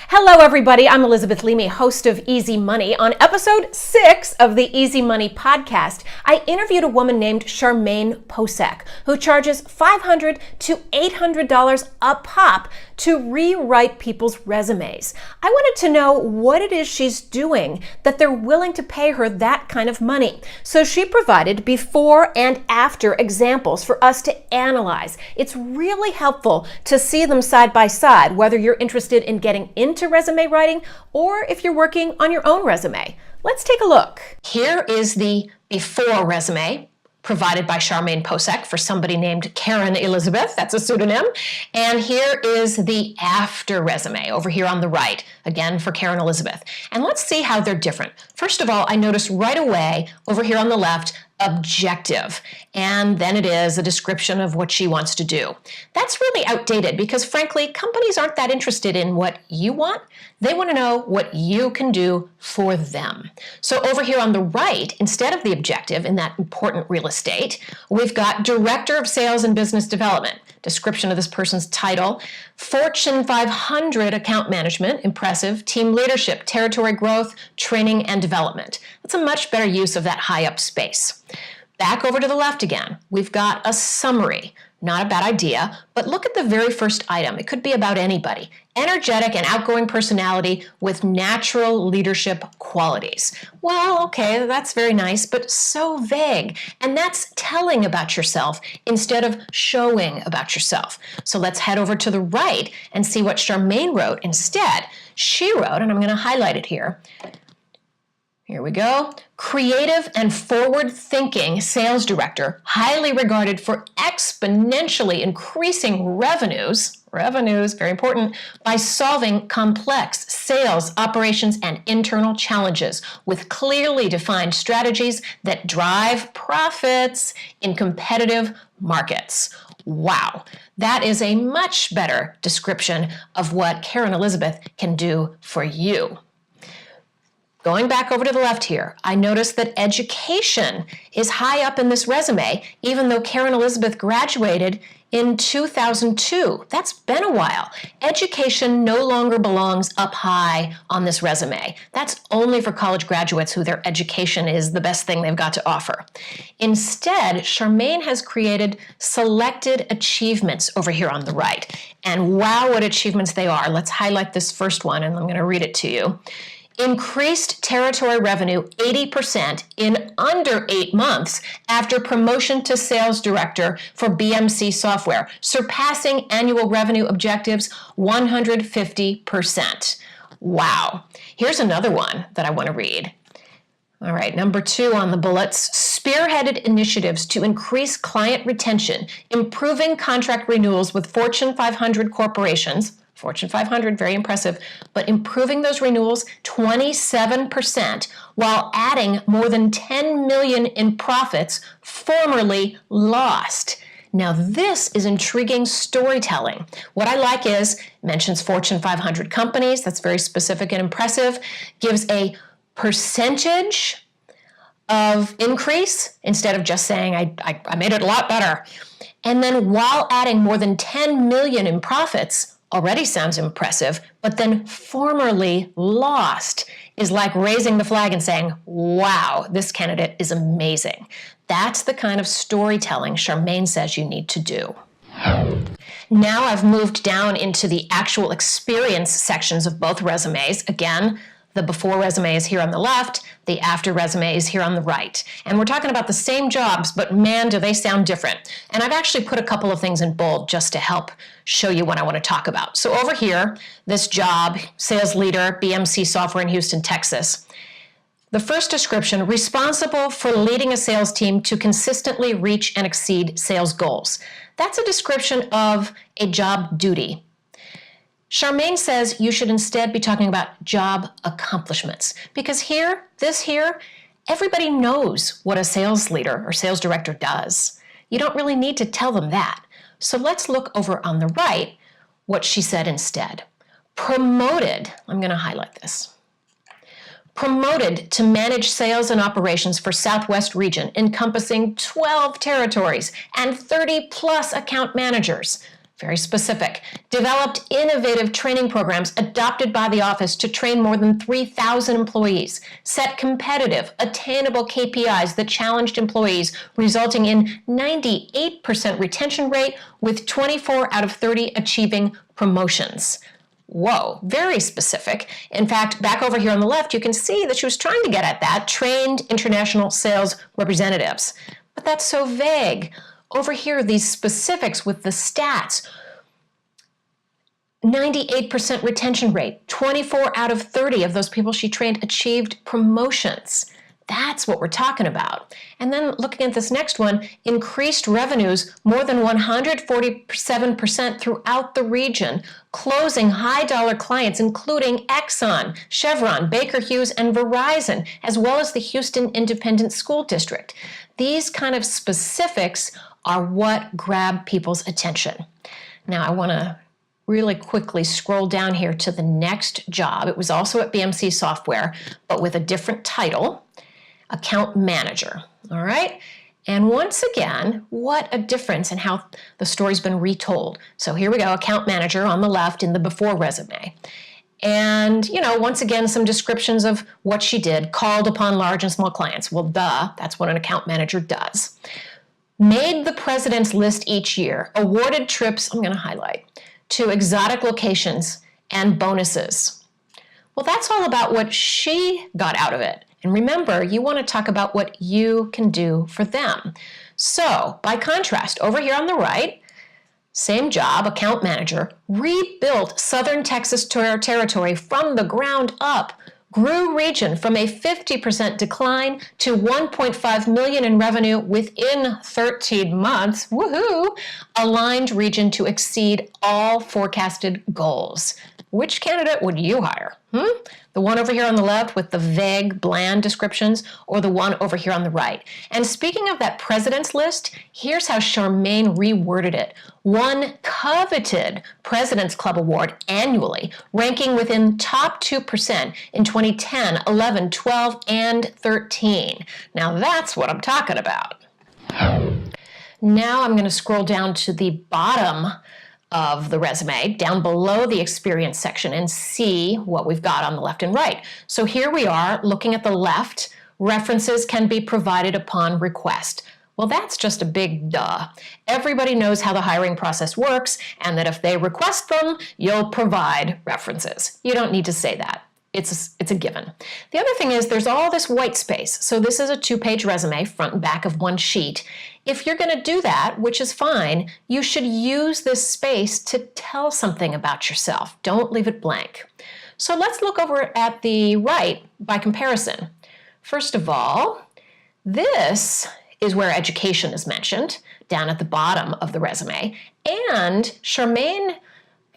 Hello everybody, I'm Elizabeth Leamy, host of Easy Money. On episode 6 of the Easy Money podcast, I interviewed a woman named CHARMAINE POCHEK, who charges $500 to $800 a pop to rewrite people's resumes. I wanted to know what it is she's doing that they're willing to pay her that kind of money. So she provided before and after examples for us to analyze. It's really helpful to see them side by side, whether you're interested in getting into resume writing or if you're working on your own resume. Let's take a look. Here is the before resume provided by CHARMAINE POCHEK for somebody named Karen Elizabeth, that's a pseudonym. And here is the after resume over here on the right, again for Karen Elizabeth. And let's see how they're different. First of all, I noticed right away over here on the left, objective, and then it is a description of what she wants to do. That's really outdated because frankly, companies aren't that interested in what you want. They want to know what you can do for them. So over here on the right, instead of the objective in that important real estate, we've got Director of Sales and Business Development, description of this person's title, Fortune 500 account management, impressive, team leadership, territory growth, training and development. That's a much better use of that high up space. Back over to the left again, we've got a summary. Not a bad idea, but look at the very first item. It could be about anybody. Energetic and outgoing personality with natural leadership qualities. Well, okay, that's very nice, but so vague. And that's telling about yourself instead of showing about yourself. So let's head over to the right and see what CHARMAINE wrote instead. She wrote, and I'm going to highlight it here. Here we go. Creative and forward-thinking sales director, highly regarded for exponentially increasing revenues, very important, by solving complex sales, operations, and internal challenges with clearly defined strategies that drive profits in competitive markets. Wow, that is a much better description of what Karen Elizabeth can do for you. Going back over to the left here, I noticed that education is high up in this resume, even though Karen Elizabeth graduated in 2002. That's been a while. Education no longer belongs up high on this resume. That's only for college graduates who their education is the best thing they've got to offer. Instead, CHARMAINE has created selected achievements over here on the right. And wow, what achievements they are. Let's highlight this first one, and I'm going to read it to you. Increased territory revenue 80% in under 8 months after promotion to sales director for BMC software, surpassing annual revenue objectives 150%. Wow. Here's another one that I want to read. All right, number 2 on the bullets, spearheaded initiatives to increase client retention, improving contract renewals with Fortune 500 corporations, Fortune 500, very impressive, but improving those renewals 27% while adding more than $10 million in profits formerly lost. Now this is intriguing storytelling. What I like is, mentions Fortune 500 companies, that's very specific and impressive, gives a percentage of increase instead of just saying, I made it a lot better. And then while adding more than $10 million in profits, already sounds impressive, but then formerly lost is like raising the flag and saying, wow, this candidate is amazing. That's the kind of storytelling CHARMAINE says you need to do. Now I've moved down into the actual experience sections of both resumes. Again, the before resume is here on the left, the after resume is here on the right. And we're talking about the same jobs, but man, do they sound different. And I've actually put a couple of things in bold just to help show you what I want to talk about. So over here, this job, sales leader, BMC software in Houston, Texas. The first description, responsible for leading a sales team to consistently reach and exceed sales goals. That's a description of a job duty. CHARMAINE says you should instead be talking about job accomplishments because this here, everybody knows what a sales leader or sales director does. You don't really need to tell them that. So let's look over on the right what she said instead. Promoted, I'm going to highlight this. Promoted to manage sales and operations for Southwest region encompassing 12 territories and 30 plus account managers. Very specific. Developed innovative training programs adopted by the office to train more than 3,000 employees. Set competitive, attainable KPIs that challenged employees, resulting in 98% retention rate with 24 out of 30 achieving promotions. Whoa, very specific. In fact, back over here on the left, you can see that she was trying to get at that, trained international sales representatives. But that's so vague. Over here, these specifics with the stats. 98% retention rate, 24 out of 30 of those people she trained achieved promotions. That's what we're talking about. And then looking at this next one, increased revenues more than 147% throughout the region, closing high-dollar clients including Exxon, Chevron, Baker Hughes, and Verizon, as well as the Houston Independent School District. These kind of specifics are what grab people's attention. Now, I want to really quickly scroll down here to the next job. It was also at BMC Software, but with a different title, account manager. All right? And once again, what a difference in how the story's been retold. So here we go, account manager on the left in the before resume. And, once again, some descriptions of what she did, called upon large and small clients. Well, duh, that's what an account manager does. Made the president's list each year, awarded trips, I'm going to highlight, to exotic locations and bonuses. Well, that's all about what she got out of it. And remember, you want to talk about what you can do for them. So, by contrast, over here on the right, same job, account manager, rebuilt Southern Texas territory from the ground up, grew region from a 50% decline to 1.5 million in revenue within 13 months, woohoo, aligned region to exceed all forecasted goals. Which candidate would you hire? The one over here on the left with the vague, bland descriptions, or the one over here on the right? And speaking of that president's list, here's how CHARMAINE reworded it. Won coveted President's Club Award annually, ranking within top 2% in 2010, 11, 12, and 13. Now that's what I'm talking about. Now I'm going to scroll down to the bottom of the resume, down below the experience section, and see what we've got on the left and right. So here we are looking at the left. References can be provided upon request. Well, that's just a big duh. Everybody knows how the hiring process works, and that if they request them, you'll provide references. You don't need to say that. It's a given. The other thing is there's all this white space. So this is a 2-page resume, front and back of one sheet. If you're going to do that, which is fine, you should use this space to tell something about yourself. Don't leave it blank. So let's look over at the right by comparison. First of all, this is where education is mentioned, down at the bottom of the resume. And CHARMAINE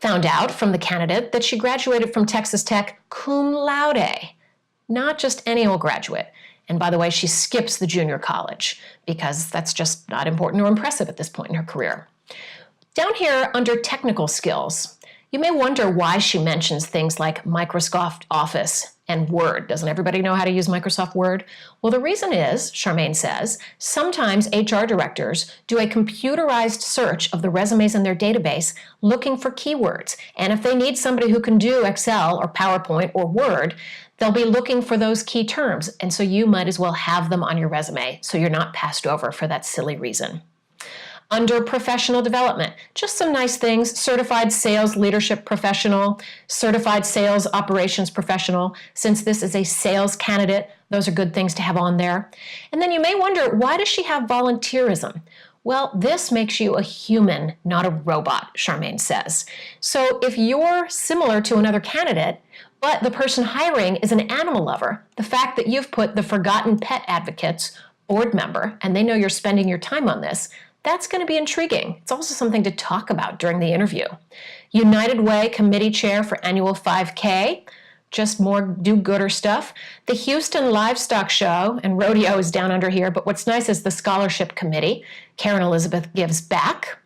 found out from the candidate that she graduated from Texas Tech cum laude, not just any old graduate. And by the way, she skips the junior college because that's just not important or impressive at this point in her career. Down here under technical skills, you may wonder why she mentions things like Microsoft Office and Word. Doesn't everybody know how to use Microsoft Word? Well, the reason is, CHARMAINE says, sometimes HR directors do a computerized search of the resumes in their database looking for keywords. And if they need somebody who can do Excel or PowerPoint or Word, they'll be looking for those key terms. And so you might as well have them on your resume so you're not passed over for that silly reason. Under professional development, just some nice things: certified sales leadership professional, certified sales operations professional. Since this is a sales candidate, those are good things to have on there. And then you may wonder, why does she have volunteerism? Well, this makes you a human, not a robot, CHARMAINE says. So if you're similar to another candidate, but the person hiring is an animal lover, the fact that you've put the Forgotten Pet Advocates board member, and they know you're spending your time on this, that's going to be intriguing. It's also something to talk about during the interview. United Way committee chair for annual 5K, just more do-gooder stuff. The Houston Livestock Show and Rodeo is down under here, but what's nice is the scholarship committee. Karen Elizabeth gives back.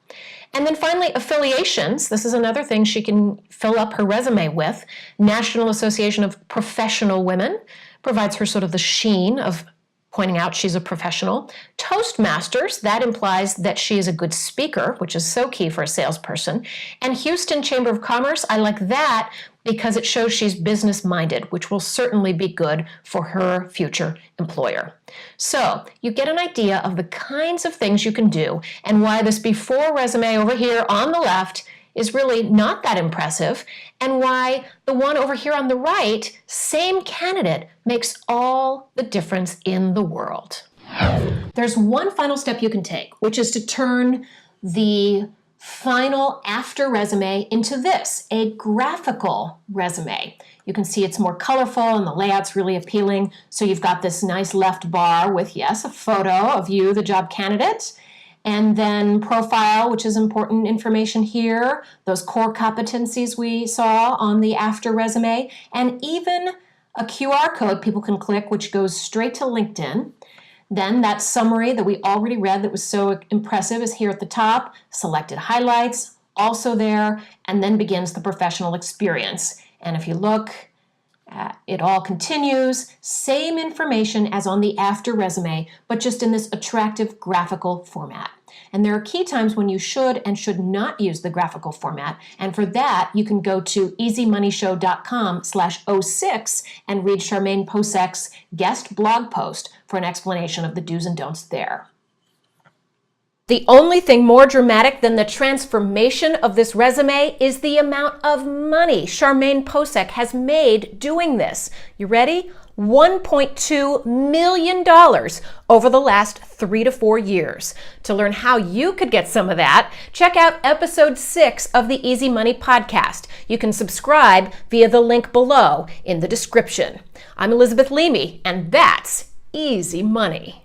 And then finally, affiliations. This is another thing she can fill up her resume with. National Association of Professional Women provides her sort of the sheen of pointing out she's a professional. Toastmasters, that implies that she is a good speaker, which is so key for a salesperson. And Houston Chamber of Commerce, I like that because it shows she's business-minded, which will certainly be good for her future employer. So you get an idea of the kinds of things you can do and why this before resume over here on the left is really not that impressive, and why the one over here on the right, same candidate, makes all the difference in the world. There's one final step you can take, which is to turn the final after resume into this, a graphical resume. You can see it's more colorful and the layout's really appealing. So you've got this nice left bar with, yes, a photo of you, the job candidate, and then profile, which is important information here, those core competencies we saw on the after resume, and even a QR code people can click, which goes straight to LinkedIn. Then that summary that we already read that was so impressive is here at the top, selected highlights, also there, and then begins the professional experience. And if you look, it all continues, same information as on the after resume, but just in this attractive graphical format. And there are key times when you should and should not use the graphical format. And for that, you can go to easymoneyshow.com/06 and read Charmaine POCHEK's guest blog post for an explanation of the do's and don'ts there. The only thing more dramatic than the transformation of this resume is the amount of money Charmaine POCHEK has made doing this. You ready? $1.2 million over the last 3 to 4 years. To learn how you could get some of that, check out episode 6 of the Easy Money podcast. You can subscribe via the link below in the description. I'm Elizabeth Leamy, and that's Easy Money.